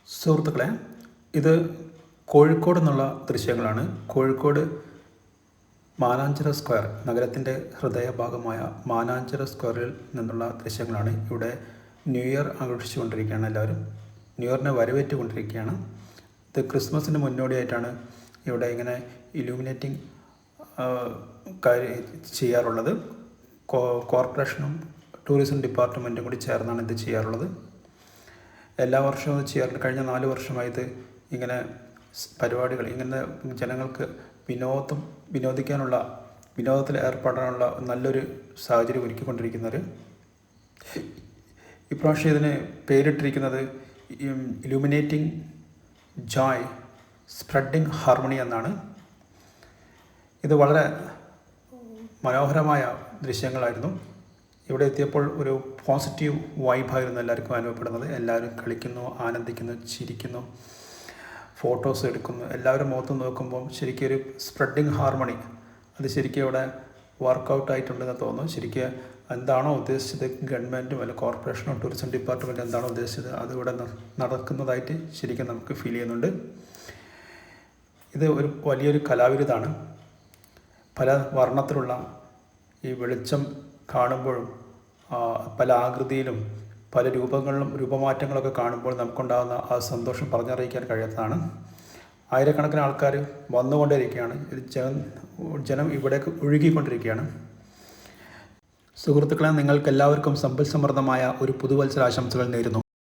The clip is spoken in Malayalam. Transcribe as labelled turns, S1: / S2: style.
S1: സുഹൃത്തുക്കളെ, ഇത് കോഴിക്കോട് നിന്നുള്ള ദൃശ്യങ്ങളാണ്. കോഴിക്കോട് മാനാഞ്ചിറ സ്ക്വയർ, നഗരത്തിൻ്റെ ഹൃദയഭാഗമായ മാനാഞ്ചിറ സ്ക്വയറിൽ നിന്നുള്ള ദൃശ്യങ്ങളാണ്. ഇവിടെ ന്യൂ ഇയർ ആഘോഷിച്ചുകൊണ്ടിരിക്കുകയാണ്. എല്ലാവരും ന്യൂ ഇയറിനെ വരവേറ്റുകൊണ്ടിരിക്കുകയാണ്. ഇത് ക്രിസ്മസിന് മുന്നോടിയായിട്ടാണ് ഇവിടെ ഇങ്ങനെ ഇലൂമിനേറ്റിംഗ് ചെയ്യാറുള്ളത്. കോർപ്പറേഷനും ടൂറിസം ഡിപ്പാർട്ട്മെൻറ്റും കൂടി ചേർന്നാണ് ഇത് ചെയ്യാറുള്ളത്. എല്ലാ വർഷവും ഇത് ചെയ്യാറുണ്ട്. കഴിഞ്ഞ 4 വർഷമായി ഇത് ഇങ്ങനെ പരിപാടികൾ, ഇങ്ങനെ ജനങ്ങൾക്ക് വിനോദത്തിൽ ഏർപ്പെടാനുള്ള നല്ലൊരു സാഹചര്യം ഒരുക്കിക്കൊണ്ടിരിക്കുന്നവർ. ഇപ്രാവശ്യം ഇതിന് പേരിട്ടിരിക്കുന്നത് ഇലൂമിനേറ്റിംഗ് ജോയ് സ്പ്രെഡിങ് ഹാർമണി എന്നാണ്. ഇത് വളരെ മനോഹരമായ ദൃശ്യങ്ങളായിരുന്നു. ഇവിടെ എത്തിയപ്പോൾ ഒരു പോസിറ്റീവ് വൈബായിരുന്നു എല്ലാവർക്കും അനുഭവപ്പെടുന്നത്. എല്ലാവരും കളിക്കുന്നു, ആനന്ദിക്കുന്നു, ചിരിക്കുന്നു, ഫോട്ടോസ് എടുക്കുന്നു. എല്ലാവരും മുഖത്ത് നോക്കുമ്പോൾ ശരിക്കും ഒരു സ്പ്രെഡിങ് ഹാർമണി, അത് ശരിക്കും ഇവിടെ വർക്കൗട്ട് ആയിട്ടുണ്ടെന്ന് തോന്നുന്നു. ശരിക്കും എന്താണോ ഉദ്ദേശിച്ചത് ഗവൺമെൻറ്റും അല്ലെങ്കിൽ കോർപ്പറേഷനോ ടൂറിസം ഡിപ്പാർട്ട്മെൻറ്റും എന്താണോ ഉദ്ദേശിച്ചത് അതിവിടെ നടക്കുന്നതായിട്ട് ശരിക്കും നമുക്ക് ഫീൽ ചെയ്യുന്നുണ്ട്. ഇത് ഒരു വലിയൊരു കലാവിരുതാണ്. പല വർണ്ണത്തിലുള്ള ഈ വെളിച്ചം കാണുമ്പോഴും പല ആകൃതിയിലും പല രൂപമാറ്റങ്ങളൊക്കെ കാണുമ്പോൾ നമുക്കുണ്ടാകുന്ന ആ സന്തോഷം പറഞ്ഞറിയിക്കാൻ കഴിയാത്തതാണ്. ആയിരക്കണക്കിന് ആൾക്കാർ വന്നുകൊണ്ടേയിരിക്കുകയാണ്. ജനം ഇവിടേക്ക് ഒഴുകിക്കൊണ്ടിരിക്കുകയാണ്. സുഹൃത്തുക്കളെ, നിങ്ങൾക്ക് എല്ലാവർക്കും സമ്പൽ സമൃദ്ധമായ ഒരു പുതുവത്സര ആശംസകൾ നേരുന്നു.